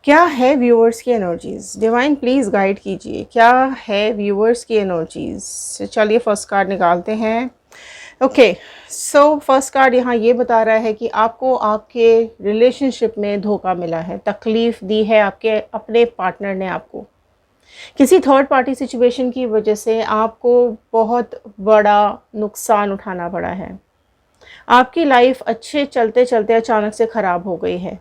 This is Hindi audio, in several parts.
क्या है व्यूअर्स की एनर्जीज? डिवाइन प्लीज़ गाइड कीजिए, क्या है व्यूअर्स की एनर्जीज? चलिए फर्स्ट कार्ड निकालते हैं। ओके, सो फर्स्ट कार्ड यहाँ ये बता रहा है कि आपको आपके रिलेशनशिप में धोखा मिला है, तकलीफ़ दी है आपके अपने पार्टनर ने आपको। किसी थर्ड पार्टी सिचुएशन की वजह से आपको बहुत बड़ा नुकसान उठाना पड़ा है। आपकी लाइफ अच्छे चलते चलते अचानक से ख़राब हो गई है।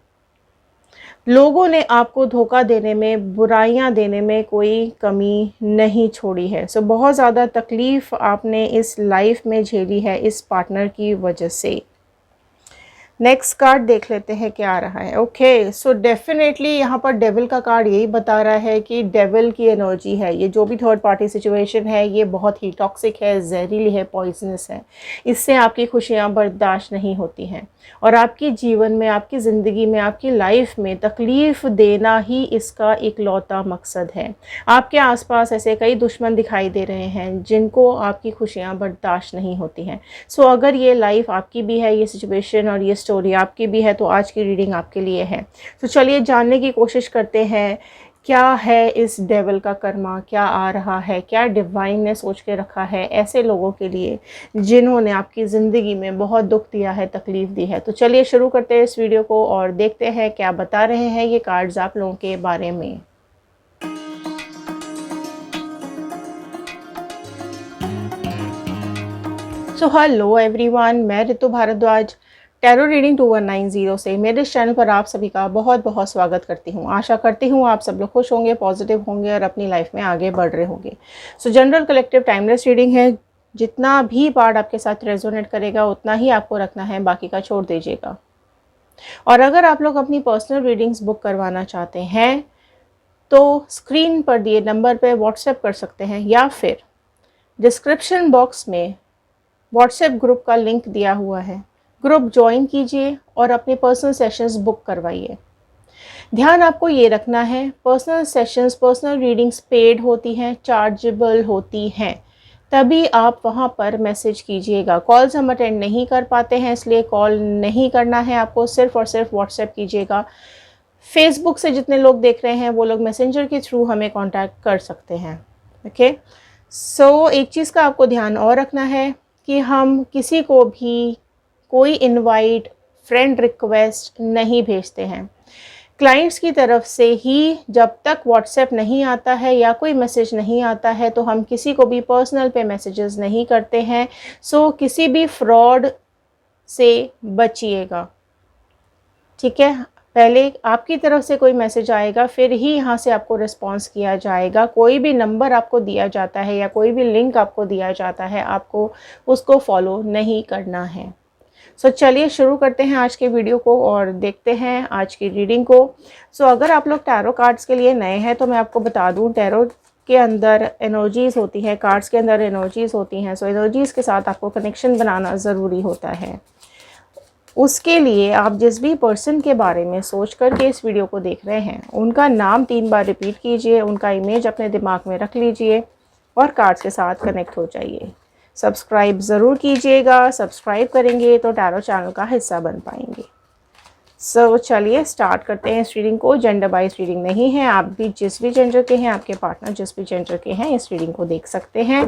लोगों ने आपको धोखा देने में, बुराइयां देने में कोई कमी नहीं छोड़ी है। सो बहुत ज़्यादा तकलीफ़ आपने इस लाइफ में झेली है इस पार्टनर की वजह से। नेक्स्ट कार्ड देख लेते हैं क्या आ रहा है। ओके, सो डेफिनेटली यहाँ पर डेविल का कार्ड यही बता रहा है कि डेविल की एनर्जी है। ये जो भी थर्ड पार्टी सिचुएशन है ये बहुत ही टॉक्सिक है, जहरीली है, पॉइजनस है। इससे आपकी खुशियाँ बर्दाश्त नहीं होती हैं और आपकी जीवन में, आपकी ज़िंदगी में, आपकी लाइफ में तकलीफ़ देना ही इसका इकलौता मकसद है। आपके आसपास ऐसे कई दुश्मन दिखाई दे रहे हैं जिनको आपकी खुशियाँ बर्दाश्त नहीं होती हैं। सो अगर ये लाइफ आपकी भी है, ये सिचुएशन और ये स्टोरी आपकी भी है, तो आज की रीडिंग आपके लिए है। तो चलिए जानने की कोशिश करते हैं क्या है इस डेविल का कर्मा, क्या आ रहा है, क्या डिवाइन ने सोच के रखा है ऐसे लोगों के लिए जिन्होंने आपकी ज़िंदगी में बहुत दुख दिया है, तकलीफ़ दी है। तो चलिए शुरू करते हैं इस वीडियो को और देखते हैं क्या बता रहे हैं ये कार्ड्स आप लोगों के बारे में। सो हेलो एवरीवन, मैं रितु भारद्वाज टैरो रीडिंग 2190 से मेरे इस चैनल पर आप सभी का बहुत बहुत स्वागत करती हूँ। आशा करती हूँ आप सब लोग खुश होंगे, पॉजिटिव होंगे और अपनी लाइफ में आगे बढ़ रहे होंगे। सो जनरल कलेक्टिव टाइमलेस रीडिंग है। जितना भी पार्ट आपके साथ रेजोनेट करेगा उतना ही आपको रखना है, बाकी का छोड़ दीजिएगा। और अगर आप लोग अपनी पर्सनल रीडिंग्स बुक करवाना चाहते हैं तो स्क्रीन पर दिए नंबर पर व्हाट्सएप कर सकते हैं या फिर डिस्क्रिप्शन बॉक्स में व्हाट्सएप ग्रुप का लिंक दिया हुआ है। ग्रुप ज्वाइन कीजिए और अपने पर्सनल सेशंस बुक करवाइए। ध्यान आपको ये रखना है, personal sessions, personal readings paid होती हैं, चार्जेबल होती हैं, तभी आप वहाँ पर मैसेज कीजिएगा। कॉल्स हम अटेंड नहीं कर पाते हैं, इसलिए कॉल नहीं करना है आपको, सिर्फ और सिर्फ व्हाट्सएप कीजिएगा। फेसबुक से जितने लोग देख रहे हैं वो लोग मैसेंजर के थ्रू हमें कॉन्टैक्ट कर सकते हैं। ओके, सो एक चीज़ का आपको ध्यान और रखना है कि हम किसी को भी कोई इनवाइट, फ्रेंड रिक्वेस्ट नहीं भेजते हैं। क्लाइंट्स की तरफ से ही जब तक व्हाट्सएप नहीं आता है या कोई मैसेज नहीं आता है तो हम किसी को भी पर्सनल पे मैसेजेस नहीं करते हैं। सो किसी भी फ्रॉड से बचिएगा, ठीक है। पहले आपकी तरफ से कोई मैसेज आएगा, फिर ही यहाँ से आपको रिस्पॉन्स किया जाएगा। कोई भी नंबर आपको दिया जाता है या कोई भी लिंक आपको दिया जाता है, आपको उसको फॉलो नहीं करना है। सो चलिए शुरू करते हैं आज के वीडियो को और देखते हैं आज की रीडिंग को। सो अगर आप लोग टैरो कार्ड्स के लिए नए हैं तो मैं आपको बता दूं, टैरो के अंदर एनर्जीज़ होती हैं, कार्ड्स के अंदर एनर्जीज़ होती हैं। सो एनर्जीज़ के साथ आपको कनेक्शन बनाना ज़रूरी होता है। उसके लिए आप जिस भी पर्सन के बारे में सोच करके इस वीडियो को देख रहे हैं उनका नाम 3 बार रिपीट कीजिए, उनका इमेज अपने दिमाग में रख लीजिए और कार्ड्स के साथ कनेक्ट हो जाइए। सब्सक्राइब ज़रूर कीजिएगा, सब्सक्राइब करेंगे तो टैरो चैनल का हिस्सा बन पाएंगे। सो चलिए स्टार्ट करते हैं इस रीडिंग को। जेंडर वाइज रीडिंग नहीं है, आप भी जिस भी जेंडर के हैं, आपके पार्टनर जिस भी जेंडर के हैं, इस रीडिंग को देख सकते हैं।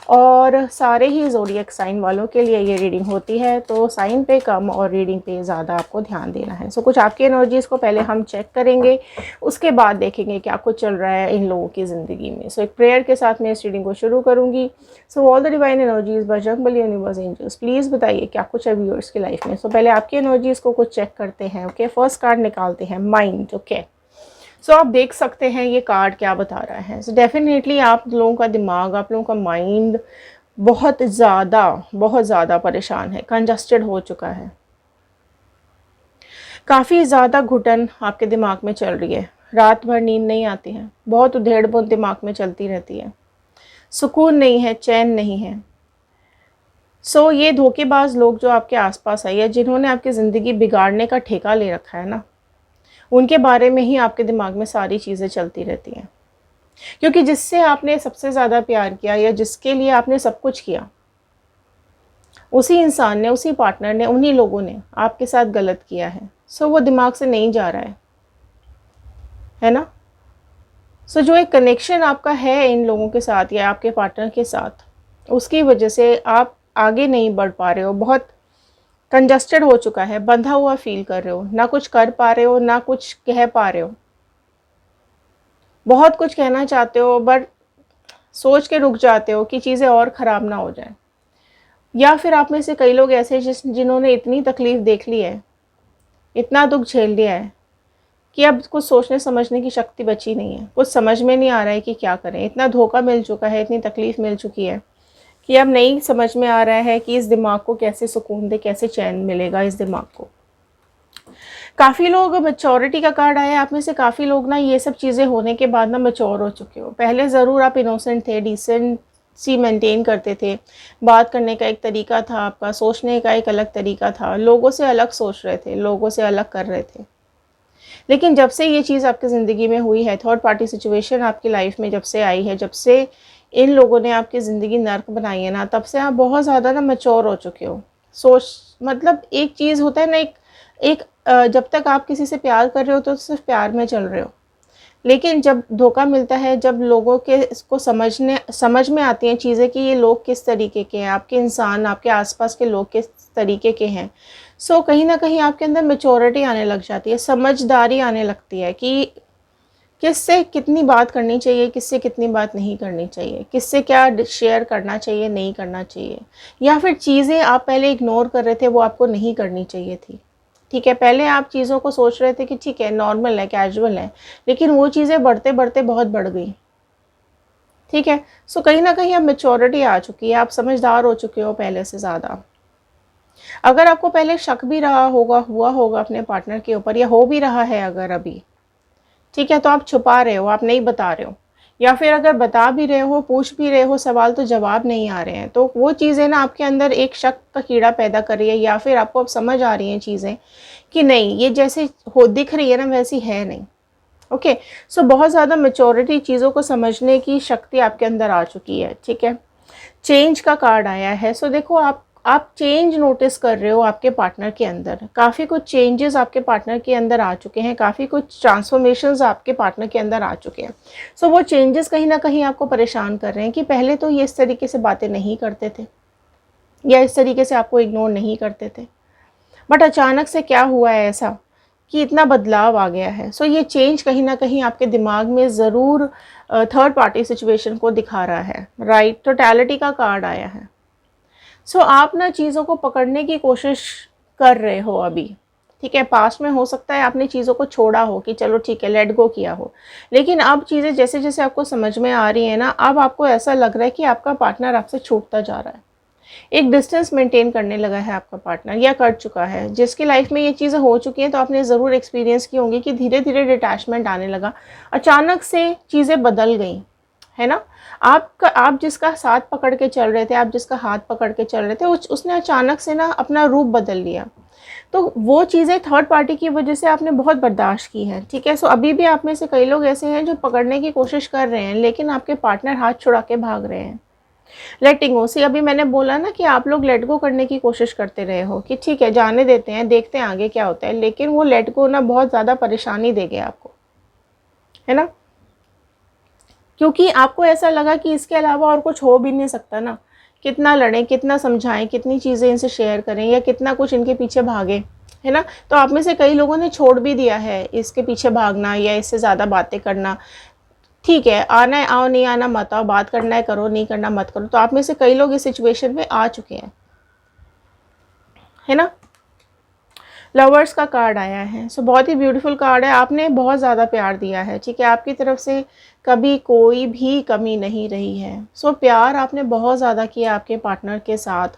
और सारे ही ज़ोडिएक साइन वालों के लिए ये रीडिंग होती है, तो साइन पे कम और रीडिंग पे ज़्यादा आपको ध्यान देना है। सो कुछ आपकी एनर्जीज़ को पहले हम चेक करेंगे, उसके बाद देखेंगे क्या कुछ चल रहा है इन लोगों की ज़िंदगी में। सो एक प्रेयर के साथ मैं इस रीडिंग को शुरू करूँगी। So all the divine energies, Bajrangbali, universe, angels, please बताइए क्या कुछ है व्यूअर्स की लाइफ में। सो पहले आपकी एनर्जीज़ को कुछ चेक करते हैं। ओके, फर्स्ट कार्ड निकालते हैं, माइंड। ओके, सो आप देख सकते हैं ये कार्ड क्या बता रहा है। सो डेफिनेटली आप लोगों का दिमाग, आप लोगों का माइंड बहुत ज़्यादा परेशान है, कंजस्टेड हो चुका है। काफ़ी ज़्यादा घुटन आपके दिमाग में चल रही है, रात भर नींद नहीं आती है, बहुत उधेड़-बुन दिमाग में चलती रहती है, सुकून नहीं है, चैन नहीं है। सो ये धोखेबाज लोग जो आपके आसपास है या जिन्होंने आपकी ज़िंदगी बिगाड़ने का ठेका ले रखा है ना, उनके बारे में ही आपके दिमाग में सारी चीज़ें चलती रहती हैं। क्योंकि जिससे आपने सबसे ज़्यादा प्यार किया या जिसके लिए आपने सब कुछ किया, उसी इंसान ने, उसी पार्टनर ने, उन्हीं लोगों ने आपके साथ गलत किया है। सो वो दिमाग से नहीं जा रहा है। है ना। सो जो एक कनेक्शन आपका है इन लोगों के साथ या आपके पार्टनर के साथ, उसकी वजह से आप आगे नहीं बढ़ पा रहे हो, बहुत कंजस्टेड हो चुका है, बंधा हुआ फील कर रहे हो, ना कुछ कर पा रहे हो ना कुछ कह पा रहे हो। बहुत कुछ कहना चाहते हो बट सोच के रुक जाते हो कि चीज़ें और ख़राब ना हो जाए। या फिर आप में से कई लोग ऐसे जिन्होंने इतनी तकलीफ़ देख ली है, इतना दुख झेल लिया है कि अब कुछ सोचने समझने की शक्ति बची नहीं है, कुछ समझ में नहीं आ रहा है कि क्या करें। इतना धोखा मिल चुका है, इतनी तकलीफ़ मिल चुकी है कि अब नहीं समझ में आ रहा है कि इस दिमाग को कैसे सुकून दे, कैसे चैन मिलेगा इस दिमाग को। काफ़ी लोग, मैच्योरिटी का कार्ड आया है, आप में से काफ़ी लोग ना ये सब चीज़ें होने के बाद ना मैच्योर हो चुके हो। पहले ज़रूर आप इनोसेंट थे, डिसेंसी मेंटेन करते थे, बात करने का एक तरीका था आपका, सोचने का एक अलग तरीका था, लोगों से अलग सोच रहे थे, लोगों से अलग कर रहे थे। लेकिन जब से ये चीज़ आपकी ज़िंदगी में हुई है, थर्ड पार्टी सिचुएशन आपकी लाइफ में जब से आई है, जब से इन लोगों ने आपकी ज़िंदगी नर्क बनाई है ना, तब से आप बहुत ज़्यादा ना मैच्योर हो चुके हो। सोच, मतलब एक चीज़ होता है ना, एक जब तक आप किसी से प्यार कर रहे हो तो सिर्फ प्यार में चल रहे हो, लेकिन जब धोखा मिलता है, जब लोगों के इसको समझ में आती हैं चीज़ें कि ये लोग किस तरीके के हैं, आपके इंसान, आपके आसपास के लोग किस तरीके के हैं, सो कहीं ना कहीं आपके अंदर मैच्योरिटी आने लग जाती है, समझदारी आने लगती है कि किससे कितनी बात करनी चाहिए, किससे कितनी बात नहीं करनी चाहिए, किससे क्या शेयर करना चाहिए, नहीं करना चाहिए, या फिर चीज़ें आप पहले इग्नोर कर रहे थे वो आपको नहीं करनी चाहिए थी। ठीक है, पहले आप चीज़ों को सोच रहे थे कि ठीक है, नॉर्मल है, कैजुअल है, लेकिन वो चीज़ें बढ़ते बढ़ते बहुत बढ़ गई। ठीक है, सो कहीं ना कहीं अब मैच्योरिटी आ चुकी है, आप समझदार हो चुके हो पहले से ज़्यादा। अगर आपको पहले शक भी रहा होगा, हुआ होगा अपने पार्टनर के ऊपर, या हो भी रहा है अगर अभी, ठीक है, तो आप छुपा रहे हो, आप नहीं बता रहे हो, या फिर अगर बता भी रहे हो, पूछ भी रहे हो सवाल, तो जवाब नहीं आ रहे हैं, तो वो चीज़ें ना आपके अंदर एक शक का कीड़ा पैदा कर रही है, या फिर आपको अब समझ आ रही हैं चीज़ें कि नहीं, ये जैसे हो दिख रही है ना वैसी है नहीं। ओके, सो बहुत ज़्यादा मैच्योरिटी, चीज़ों को समझने की शक्ति आपके अंदर आ चुकी है। ठीक है, चेंज का कार्ड आया है। सो देखो, आप चेंज नोटिस कर रहे हो आपके पार्टनर के अंदर, काफ़ी कुछ चेंजेस आपके पार्टनर के अंदर आ चुके हैं, काफ़ी कुछ ट्रांसफॉर्मेशंस आपके पार्टनर के अंदर आ चुके हैं। सो वो चेंजेस कहीं ना कहीं आपको परेशान कर रहे हैं कि पहले तो ये इस तरीके से बातें नहीं करते थे, या इस तरीके से आपको इग्नोर नहीं करते थे, बट अचानक से क्या हुआ है ऐसा कि इतना बदलाव आ गया है। सो ये चेंज कहीं ना कहीं आपके दिमाग में ज़रूर थर्ड पार्टी सिचुएशन को दिखा रहा है। राइट, टोटैलिटी का कार्ड आया है। सो आप ना चीज़ों को पकड़ने की कोशिश कर रहे हो अभी। ठीक है, पास्ट में हो सकता है आपने चीज़ों को छोड़ा हो कि चलो ठीक है, लेट गो किया हो, लेकिन अब चीज़ें जैसे जैसे आपको समझ में आ रही है ना, अब आपको ऐसा लग रहा है कि आपका पार्टनर आपसे छूटता जा रहा है, एक डिस्टेंस मेंटेन करने लगा है आपका पार्टनर, या कर चुका है। जिसकी लाइफ में ये चीज़ें हो चुकी हैं तो आपने ज़रूर एक्सपीरियंस की होंगी कि धीरे धीरे डिटैचमेंट आने लगा, अचानक से चीज़ें बदल गई, है ना। आप जिसका साथ पकड़ के चल रहे थे, आप जिसका हाथ पकड़ के चल रहे थे, उसने अचानक से ना अपना रूप बदल लिया। तो वो चीज़ें थर्ड पार्टी की वजह से आपने बहुत बर्दाश्त की है। ठीक है, सो अभी भी आप में से कई लोग ऐसे हैं जो पकड़ने की कोशिश कर रहे हैं, लेकिन आपके पार्टनर हाथ छुड़ा के भाग रहे हैं। लेटिंग गो, सी अभी मैंने बोला ना कि आप लोग लेट गो करने की कोशिश करते रहे हो कि ठीक है, जाने देते हैं, देखते हैं आगे क्या होता है, लेकिन वो लेट गो ना बहुत ज़्यादा परेशानी दे गया आपको, है ना। क्योंकि आपको ऐसा लगा कि इसके अलावा और कुछ हो भी नहीं सकता ना, कितना लड़ें, कितना समझाएं, कितनी चीज़ें इनसे शेयर करें, या कितना कुछ इनके पीछे भागें, है ना। तो आप में से कई लोगों ने छोड़ भी दिया है इसके पीछे भागना या इससे ज़्यादा बातें करना। ठीक है, आना है आओ, नहीं आना मत आओ, बात करना है करो, नहीं करना मत करो। तो आप में से कई लोग इस सिचुएशन में आ चुके हैं, है ना। लवर्स का कार्ड आया है। सो बहुत ही ब्यूटीफुल कार्ड है, आपने बहुत ज़्यादा प्यार दिया है। ठीक है, आपकी तरफ से कभी कोई भी कमी नहीं रही है। सो प्यार आपने बहुत ज़्यादा किया आपके पार्टनर के साथ,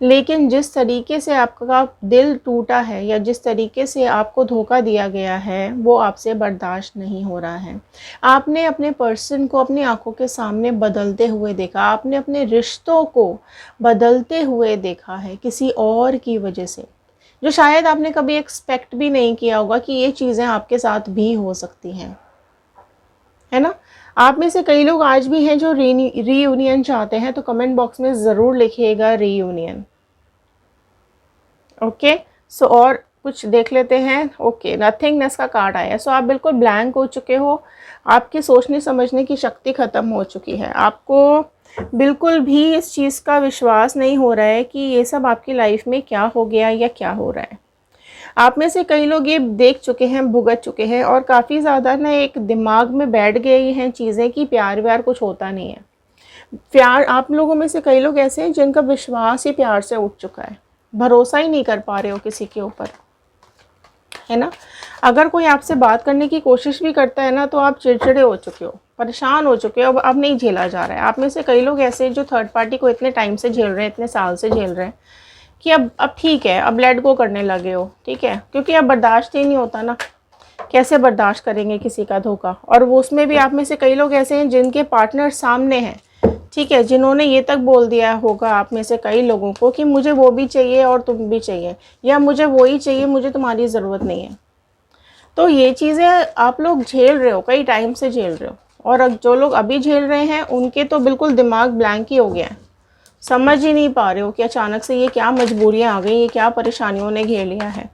लेकिन जिस तरीके से आपका दिल टूटा है या जिस तरीके से आपको धोखा दिया गया है, वो आपसे बर्दाश्त नहीं हो रहा है। आपने अपने पर्सन को अपनी आंखों के सामने बदलते हुए देखा, आपने अपने रिश्तों को बदलते हुए देखा है किसी और की वजह से, जो शायद आपने कभी एक्सपेक्ट भी नहीं किया होगा कि ये चीज़ें आपके साथ भी हो सकती हैं, है ना। आप में से कई लोग आज भी हैं जो रीयूनियन चाहते हैं, तो कमेंट बॉक्स में ज़रूर लिखिएगा रीयूनियन। ओके, सो और कुछ देख लेते हैं। ओके, नथिंगनेस का कार्ड आया है। सो आप बिल्कुल ब्लैंक हो चुके हो, आपकी सोचने समझने की शक्ति ख़त्म हो चुकी है, आपको बिल्कुल भी इस चीज़ का विश्वास नहीं हो रहा है कि ये सब आपकी लाइफ में क्या हो गया या क्या हो रहा है। आप में से कई लोग ये देख चुके हैं, भुगत चुके हैं और काफ़ी ज़्यादा ना एक दिमाग में बैठ गई हैं चीज़ें कि प्यार व्यार कुछ होता नहीं है। प्यार, आप लोगों में से कई लोग ऐसे हैं जिनका विश्वास ही प्यार से उठ चुका है, भरोसा ही नहीं कर पा रहे हो किसी के ऊपर, है ना। अगर कोई आपसे बात करने की कोशिश भी करता है ना तो आप चिड़चिड़े हो चुके हो, परेशान हो चुके हो, अब नहीं झेला जा रहा है। आप में से कई लोग ऐसे हैं जो थर्ड पार्टी को इतने टाइम से झेल रहे हैं, इतने साल से झेल रहे हैं कि अब ठीक है, अब लेट गो करने लगे हो, ठीक है, क्योंकि अब बर्दाश्त ही नहीं होता ना। कैसे बर्दाश्त करेंगे किसी का धोखा। और वो उसमें भी आप में से कई लोग ऐसे हैं जिनके पार्टनर सामने हैं, ठीक है, जिन्होंने ये तक बोल दिया होगा आप में से कई लोगों को कि मुझे वो भी चाहिए और तुम भी चाहिए, या मुझे वो ही चाहिए, मुझे तुम्हारी ज़रूरत नहीं है। तो ये चीज़ें आप लोग झेल रहे हो, कई टाइम से झेल रहे हो। और जो लोग अभी झेल रहे हैं उनके तो बिल्कुल दिमाग ब्लैंक ही हो गया है, समझ ही नहीं पा रहे हो कि अचानक से ये क्या मजबूरियाँ आ गई, ये क्या परेशानियों ने घेर लिया है।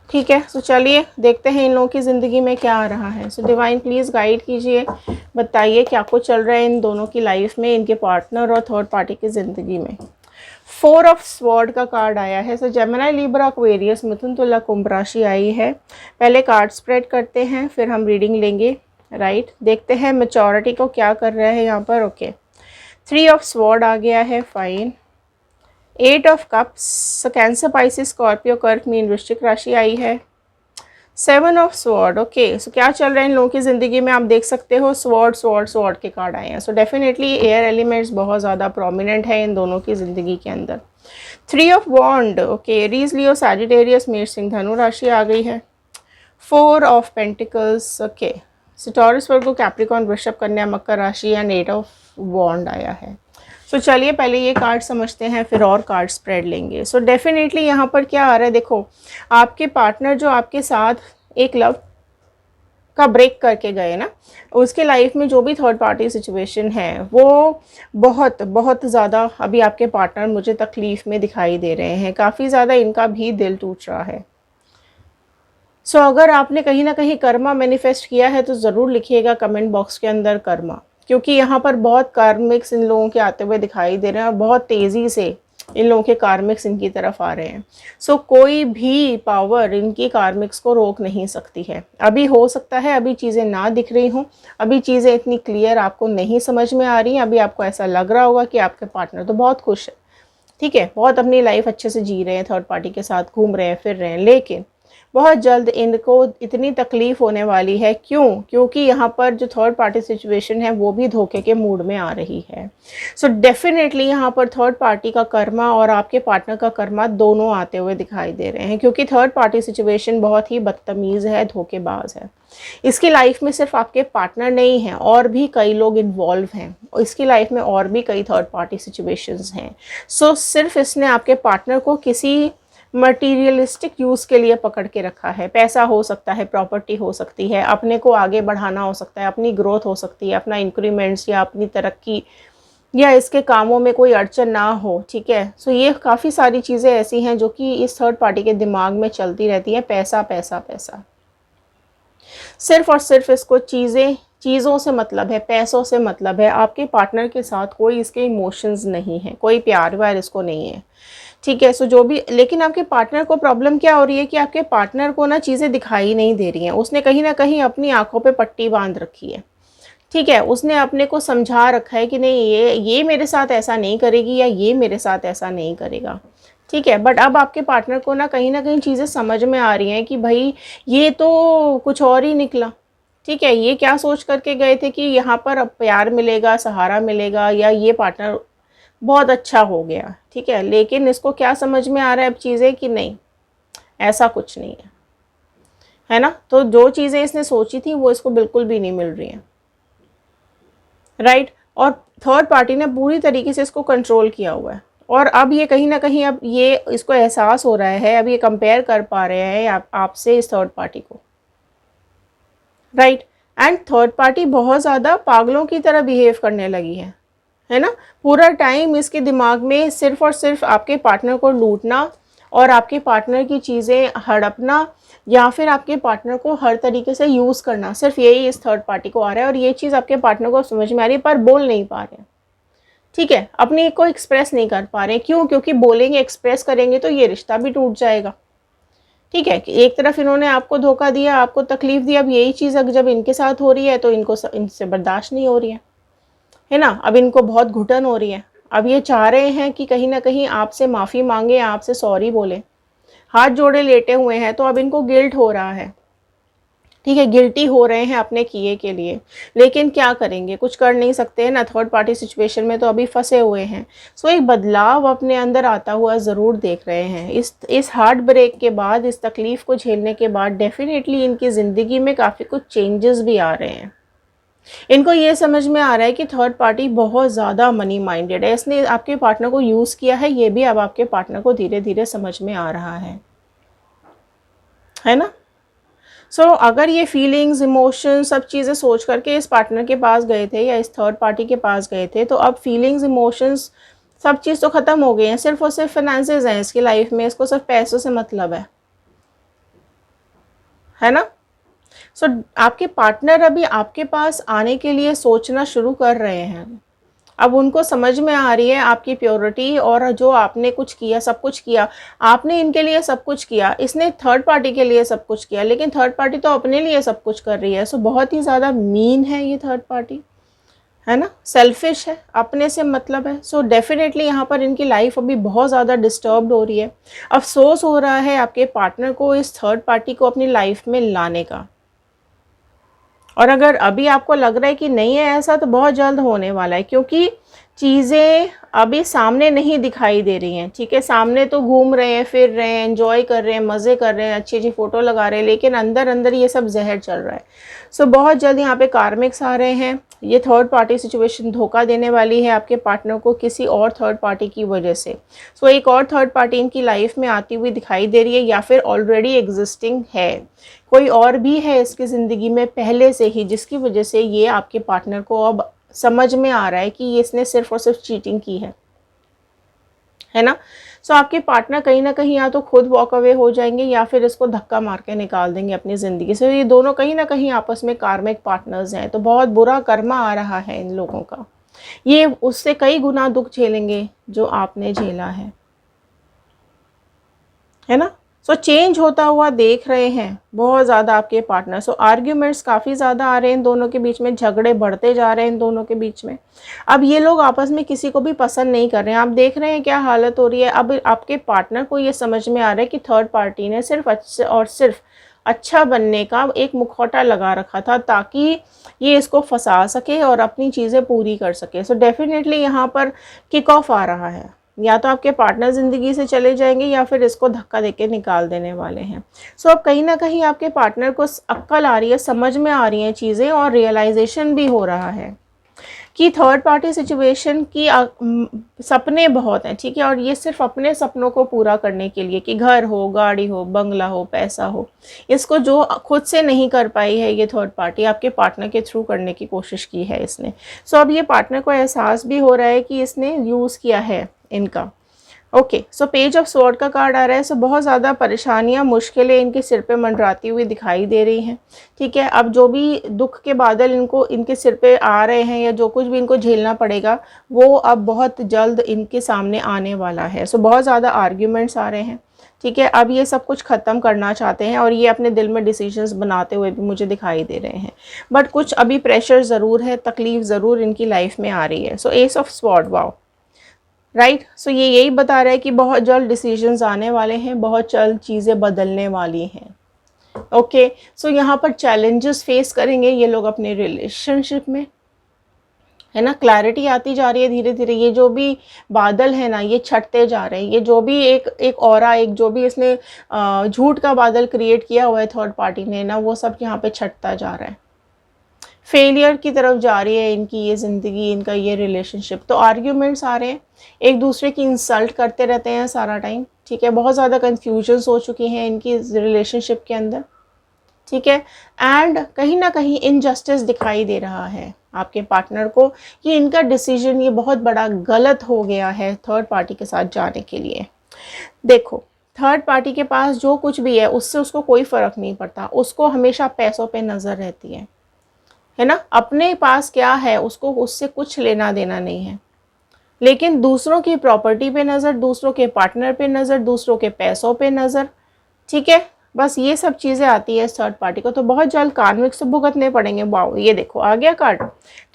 ठीक है, सो चलिए देखते हैं इन लोगों की ज़िंदगी में क्या आ रहा है। सो डिवाइन प्लीज़ गाइड कीजिए, बताइए क्या कुछ चल रहा है इन दोनों की लाइफ में, इनके पार्टनर और थर्ड पार्टी की ज़िंदगी में। 4 ऑफ स्वॉर्ड का कार्ड आया है। सो जेमिनी, लिब्रा, एक्वेरियस, मिथुन, तुला, कुंभ राशि आई है। पहले कार्ड स्प्रेड करते हैं, फिर हम रीडिंग लेंगे। राइट, देखते हैं मैच्योरिटी को क्या कर रहा है यहाँ पर। ओके, 3 ऑफ स्वॉर्ड आ गया है, fine. 8 of cups, cancer, Pisces, Scorpio, कर्क, मीन, वृश्चिक राशि आई है। 7 ऑफ स्वॉर्ड। ओके, सो क्या चल रहा है इन लोगों की ज़िंदगी में, आप देख सकते हो स्वॉर्ड स्वॉर्ड स्वॉर्ड के कार्ड आए हैं। सो डेफिनेटली एयर एलिमेंट्स बहुत ज़्यादा प्रोमिनेंट है इन दोनों की ज़िंदगी के अंदर। 3 of wand. Okay, Aries, Leo, Sagittarius, मेष, सिंह, धनु राशि आ गई है। 4 of pentacles. Okay, so Taurus, Virgo, Capricorn, वृषभ, कन्या, मकर राशि एंड 8 ऑफ वॉन्ड आया है। सो चलिए पहले ये कार्ड समझते हैं, फिर और कार्ड स्प्रेड लेंगे। सो डेफिनेटली यहाँ पर क्या आ रहा है, देखो आपके पार्टनर जो आपके साथ एक लव का ब्रेक करके गए ना, उसके लाइफ में जो भी थर्ड पार्टी सिचुएशन है वो बहुत बहुत ज़्यादा अभी आपके पार्टनर मुझे तकलीफ़ में दिखाई दे रहे हैं, काफ़ी ज़्यादा इनका भी दिल टूट रहा है। सो अगर आपने कहीं ना कहीं कर्मा मैनिफेस्ट किया है तो ज़रूर लिखिएगा कमेंट बॉक्स के अंदर कर्मा, क्योंकि यहाँ पर बहुत कार्मिक्स इन लोगों के आते हुए दिखाई दे रहे हैं और बहुत तेज़ी से इन लोगों के कार्मिक्स इनकी तरफ आ रहे हैं। सो कोई भी पावर इनकी कार्मिक्स को रोक नहीं सकती है। अभी हो सकता है अभी चीज़ें ना दिख रही हों, अभी चीज़ें इतनी क्लियर आपको नहीं समझ में आ रही हैं, अभी आपको ऐसा लग रहा होगा कि आपके पार्टनर तो बहुत खुश है, ठीक है, बहुत अपनी लाइफ अच्छे से जी रहे हैं, थर्ड पार्टी के साथ घूम रहे हैं, फिर रहे हैं, लेकिन बहुत जल्द इनको इतनी तकलीफ़ होने वाली है। क्यों? क्योंकि यहाँ पर जो थर्ड पार्टी सिचुएशन है वो भी धोखे के मूड में आ रही है। सो डेफिनेटली यहाँ पर थर्ड पार्टी का कर्मा और आपके पार्टनर का कर्मा दोनों आते हुए दिखाई दे रहे हैं, क्योंकि थर्ड पार्टी सिचुएशन बहुत ही बदतमीज़ है, धोखेबाज है। इसकी लाइफ में सिर्फ आपके पार्टनर नहीं हैं, और भी कई लोग इन्वॉल्व हैं, इसकी लाइफ में और भी कई थर्ड पार्टी सिचुएशंस हैं। सो सिर्फ इसने आपके पार्टनर को किसी मटीरियलिस्टिक यूज़ के लिए पकड़ के रखा है। पैसा हो सकता है, प्रॉपर्टी हो सकती है, अपने को आगे बढ़ाना हो सकता है, अपनी ग्रोथ हो सकती है, अपना इंक्रीमेंट्स या अपनी तरक्की, या इसके कामों में कोई अड़चन ना हो, ठीक है। सो ये काफ़ी सारी चीज़ें ऐसी हैं जो कि इस थर्ड पार्टी के दिमाग में चलती रहती हैं। पैसा पैसा पैसा, सिर्फ और सिर्फ इसको चीज़ों से मतलब है, पैसों से मतलब है। आपके पार्टनर के साथ कोई इसके इमोशंस नहीं है, कोई प्यार व्यार इसको नहीं है, ठीक है। सो जो भी, लेकिन आपके पार्टनर को प्रॉब्लम क्या हो रही है कि आपके पार्टनर को ना चीज़ें दिखाई नहीं दे रही हैं। उसने कहीं ना कहीं अपनी आंखों पे पट्टी बांध रखी है, ठीक है। उसने अपने को समझा रखा है कि नहीं, ये मेरे साथ ऐसा नहीं करेगी या ये मेरे साथ ऐसा नहीं करेगा, ठीक है। बट अब आपके पार्टनर को ना कहीं चीज़ें समझ में आ रही हैं कि भाई ये तो कुछ और ही निकला, ठीक है। ये क्या सोच करके गए थे कि यहाँ पर अब प्यार मिलेगा, सहारा मिलेगा, या ये पार्टनर बहुत अच्छा हो गया, ठीक है। लेकिन इसको क्या समझ में आ रहा है अब चीज़ें कि नहीं, ऐसा कुछ नहीं है ना। तो जो चीज़ें इसने सोची थी वो इसको बिल्कुल भी नहीं मिल रही हैं, राइट। और थर्ड पार्टी ने पूरी तरीके से इसको कंट्रोल किया हुआ है, और अब ये कहीं ना कहीं अब ये इसको एहसास हो रहा है, अब ये कंपेयर कर पा रहे हैं आपसे इस थर्ड पार्टी को, राइट। एंड थर्ड पार्टी बहुत ज़्यादा पागलों की तरह बिहेव करने लगी है ना। पूरा टाइम इसके दिमाग में सिर्फ और सिर्फ आपके पार्टनर को लूटना और आपके पार्टनर की चीज़ें हड़पना या फिर आपके पार्टनर को हर तरीके से यूज़ करना, सिर्फ यही इस थर्ड पार्टी को आ रहा है। और ये चीज़ आपके पार्टनर को समझ में आ रही है पर बोल नहीं पा रहे हैं, ठीक है, अपने को एक्सप्रेस नहीं कर पा रहे। क्यों? क्योंकि बोलेंगे, एक्सप्रेस करेंगे तो ये रिश्ता भी टूट जाएगा, ठीक है। कि एक तरफ इन्होंने आपको धोखा दिया, आपको तकलीफ दी, अब यही चीज़ जब इनके साथ हो रही है तो इनको इनसे बर्दाश्त नहीं हो रही है ना। अब इनको बहुत घुटन हो रही है। अब ये चाह रहे हैं कि कहीं ना कहीं आपसे माफ़ी मांगे, आपसे सॉरी बोले, हाथ जोड़े लेटे हुए हैं। तो अब इनको गिल्ट हो रहा है, ठीक है, गिल्टी हो रहे हैं अपने किए के लिए। लेकिन क्या करेंगे, कुछ कर नहीं सकते हैं ना, थर्ड पार्टी सिचुएशन में तो अभी फंसे हुए हैं। सो एक बदलाव अपने अंदर आता हुआ ज़रूर देख रहे हैं। इस हार्ट ब्रेक के बाद, इस तकलीफ़ को झेलने के बाद डेफिनेटली इनकी ज़िंदगी में काफ़ी कुछ चेंजेस भी आ रहे हैं। इनको ये समझ में आ रहा है कि थर्ड पार्टी बहुत ज़्यादा मनी माइंडेड है, इसने आपके पार्टनर को यूज़ किया है। ये भी अब आपके पार्टनर को धीरे धीरे समझ में आ रहा है ना। सो अगर ये फीलिंग्स, इमोशन, सब चीज़ें सोच करके इस पार्टनर के पास गए थे या इस थर्ड पार्टी के पास गए थे, तो अब फीलिंग्स, इमोशंस, सब चीज़ तो ख़त्म हो गई हैं। सिर्फ और सिर्फ फाइनेंसेस हैं इसकी लाइफ में, इसको सिर्फ पैसों से मतलब है ना। सो आपके पार्टनर अभी आपके पास आने के लिए सोचना शुरू कर रहे हैं। अब उनको समझ में आ रही है आपकी प्योरिटी, और जो आपने कुछ किया, सब कुछ किया, आपने इनके लिए सब कुछ किया, इसने थर्ड पार्टी के लिए सब कुछ किया, लेकिन थर्ड पार्टी तो अपने लिए सब कुछ कर रही है। सो बहुत ही ज़्यादा मीन है ये थर्ड पार्टी, है ना, सेल्फिश है, अपने से मतलब है। सो डेफिनेटली यहाँ पर इनकी लाइफ अभी बहुत ज़्यादा डिस्टर्ब्ड हो रही है। अफसोस हो रहा है आपके पार्टनर को इस थर्ड पार्टी को अपनी लाइफ में लाने का। और अगर अभी आपको लग रहा है कि नहीं है ऐसा, तो बहुत जल्द होने वाला है, क्योंकि चीज़ें अभी सामने नहीं दिखाई दे रही हैं, ठीक है। सामने तो घूम रहे हैं, फिर रहे हैं, एंजॉय कर रहे हैं, मज़े कर रहे हैं, अच्छी अच्छी फ़ोटो लगा रहे हैं, लेकिन अंदर अंदर ये सब जहर चल रहा है। सो बहुत जल्द यहाँ पे कार्मिक्स आ रहे हैं। ये थर्ड पार्टी सिचुएशन धोखा देने वाली है आपके पार्टनर को किसी और थर्ड पार्टी की वजह से। सो एक और थर्ड पार्टी इनकी लाइफ में आती हुई दिखाई दे रही है, या फिर ऑलरेडी एग्जिस्टिंग है। कोई और भी है इसकी ज़िंदगी में पहले से ही, जिसकी वजह से ये आपके पार्टनर को अब समझ में आ रहा है कि ये इसने सिर्फ और सिर्फ चीटिंग की है ना। सो आपके पार्टनर कहीं ना कहीं या तो खुद वॉक अवे हो जाएंगे, या फिर इसको धक्का मार के निकाल देंगे अपनी ज़िंदगी से। ये दोनों कहीं ना कहीं आपस में कार्मिक पार्टनर्स हैं, तो बहुत बुरा कर्मा आ रहा है इन लोगों का। ये उससे कई गुना दुख झेलेंगे जो आपने झेला है ना। सो चेंज होता हुआ देख रहे हैं बहुत ज़्यादा आपके पार्टनर। सो आर्ग्यूमेंट्स काफ़ी ज़्यादा आ रहे हैं इन दोनों के बीच में, झगड़े बढ़ते जा रहे हैं इन दोनों के बीच में। अब ये लोग आपस में किसी को भी पसंद नहीं कर रहे हैं। आप देख रहे हैं क्या हालत हो रही है। अब आपके पार्टनर को ये समझ में आ रहा है कि थर्ड पार्टी ने सिर्फ सिर्फ अच्छा बनने का एक मुखौटा लगा रखा था, ताकि ये इसको फंसा सके और अपनी चीज़ें पूरी कर सके। सो डेफिनेटली यहाँ पर किक ऑफ आ रहा है, या तो आपके पार्टनर ज़िंदगी से चले जाएंगे या फिर इसको धक्का देके निकाल देने वाले हैं। सो अब कहीं ना कहीं आपके पार्टनर को अक्ल आ रही है, समझ में आ रही हैं चीज़ें, और रियलाइजेशन भी हो रहा है कि थर्ड पार्टी सिचुएशन की सपने बहुत हैं, ठीक है। और ये सिर्फ अपने सपनों को पूरा करने के लिए, कि घर हो, गाड़ी हो, बंगला हो, पैसा हो, इसको जो खुद से नहीं कर पाई है ये थर्ड पार्टी, आपके पार्टनर के थ्रू करने की कोशिश की है इसने। सो अब ये पार्टनर को एहसास भी हो रहा है कि इसने यूज़ किया है इनका। Okay, so page of sword का कार्ड आ रहा है। सो बहुत ज़्यादा परेशानियां, मुश्किलें इनके सिर पे मंडराती हुई दिखाई दे रही हैं, ठीक है। अब जो भी दुख के बादल इनके सिर पे आ रहे हैं, या जो कुछ भी इनको झेलना पड़ेगा, वो अब बहुत जल्द इनके सामने आने वाला है। सो बहुत ज़्यादा आर्ग्यूमेंट्स आ रहे हैं, ठीक है। अब ये सब कुछ ख़त्म करना चाहते हैं, और ये अपने दिल में डिसीजंस बनाते हुए भी मुझे दिखाई दे रहे हैं। बट कुछ अभी प्रेशर ज़रूर है, तकलीफ़ ज़रूर इनकी लाइफ में आ रही है। So ace of sword, wow, right. So ये यही बता रहा है कि बहुत जल्द डिसीजंस आने वाले हैं, बहुत जल्द चीज़ें बदलने वाली हैं। ओके, सो यहाँ पर चैलेंजेस फेस करेंगे ये लोग अपने रिलेशनशिप में, है ना। क्लैरिटी आती जा रही है धीरे धीरे। ये जो भी बादल है ना, ये छटते जा रहे हैं। ये जो भी एक ऑरा, एक जो भी इसने झूठ का बादल क्रिएट किया हुआ है थर्ड पार्टी ने ना, वो सब यहाँ पे छटता जा रहा है। फेलियर की तरफ जा रही है इनकी ये ज़िंदगी, इनका ये रिलेशनशिप। तो आर्ग्यूमेंट्स आ रहे हैं, एक दूसरे की इंसल्ट करते रहते हैं सारा टाइम, ठीक है। बहुत ज़्यादा कन्फ्यूजन्स हो चुकी हैं इनकी रिलेशनशिप के अंदर, ठीक है। एंड कहीं ना कहीं इनजस्टिस दिखाई दे रहा है आपके पार्टनर को, कि इनका डिसीजन ये बहुत बड़ा गलत हो गया है थर्ड पार्टी के साथ जाने के लिए। देखो, थर्ड पार्टी के पास जो कुछ भी है उससे उसको कोई फ़र्क नहीं पड़ता, उसको हमेशा पैसों पे नज़र रहती है ना। अपने पास क्या है उसको उससे कुछ लेना देना नहीं है, लेकिन दूसरों की प्रॉपर्टी पे नज़र, दूसरों के पार्टनर पे नज़र, दूसरों के पैसों पे नज़र, ठीक है। बस ये सब चीज़ें आती है थर्ड पार्टी को, तो बहुत जल्द कार्मिक से भुगतने पड़ेंगे। वाओ, ये देखो आ गया card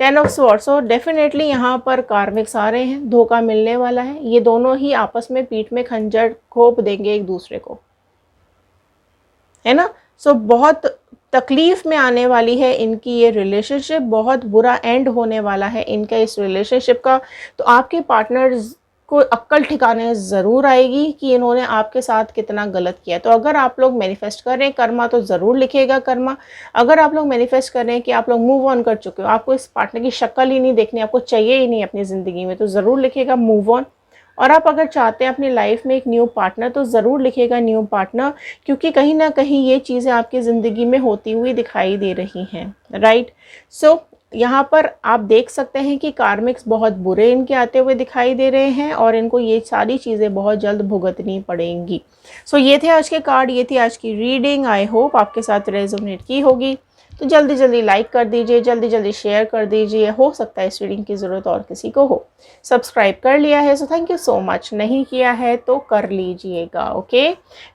10 of swords. So definitely यहाँ पर कार्मिक्स आ रहे हैं, धोखा मिलने वाला है। ये दोनों ही आपस में पीठ में खंजर घोंप देंगे एक दूसरे को, है ना। सो बहुत तकलीफ में आने वाली है इनकी ये रिलेशनशिप, बहुत बुरा एंड होने वाला है इनका इस रिलेशनशिप का। तो आपके पार्टनर्स को अक्ल ठिकाने ज़रूर आएगी कि इन्होंने आपके साथ कितना गलत किया। तो अगर आप लोग मैनिफेस्ट कर रहे हैं कर्मा, तो ज़रूर लिखेगा कर्मा। अगर आप लोग मैनिफेस्ट कर रहे हैं कि आप लोग मूव ऑन कर चुके हो, आपको इस पार्टनर की शक्ल ही नहीं देखनी, आपको चाहिए ही नहीं अपनी ज़िंदगी में, तो ज़रूर लिखेगा मूव ऑन। और आप अगर चाहते हैं अपनी लाइफ में एक न्यू पार्टनर, तो ज़रूर लिखेगा न्यू पार्टनर, क्योंकि कहीं ना कहीं ये चीज़ें आपकी ज़िंदगी में होती हुई दिखाई दे रही हैं, राइट। सो यहाँ पर आप देख सकते हैं कि कार्मिक्स बहुत बुरे इनके आते हुए दिखाई दे रहे हैं और इनको ये सारी चीज़ें बहुत जल्द भुगतनी पड़ेंगी। सो ये थे आज के कार्ड, ये थी आज की रीडिंग। आई होप आपके साथ रेजोनेट की होगी। तो जल्दी जल्दी लाइक कर दीजिए, जल्दी जल्दी शेयर कर दीजिए, हो सकता है इस रीडिंग की ज़रूरत और किसी को हो। सब्सक्राइब कर लिया है so thank you so much, नहीं किया है तो कर लीजिएगा, ओके।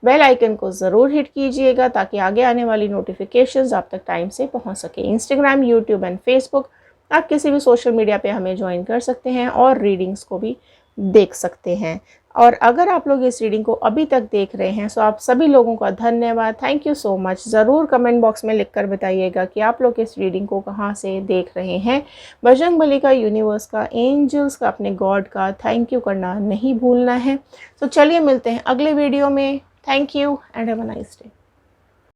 बेल आइकन को ज़रूर हिट कीजिएगा ताकि आगे आने वाली नोटिफिकेशंस आप तक टाइम से पहुंच सके। इंस्टाग्राम, यूट्यूब एंड फेसबुक, आप किसी भी सोशल मीडिया पे हमें ज्वाइन कर सकते हैं और रीडिंग्स को भी देख सकते हैं। और अगर आप लोग इस रीडिंग को अभी तक देख रहे हैं तो आप सभी लोगों का धन्यवाद, थैंक यू सो मच। ज़रूर कमेंट बॉक्स में लिखकर बताइएगा कि आप लोग इस रीडिंग को कहाँ से देख रहे हैं। बजरंगबली का, यूनिवर्स का, एंजल्स का, अपने गॉड का थैंक यू करना नहीं भूलना है। तो चलिए मिलते हैं अगले वीडियो में। Thank you and have a nice day.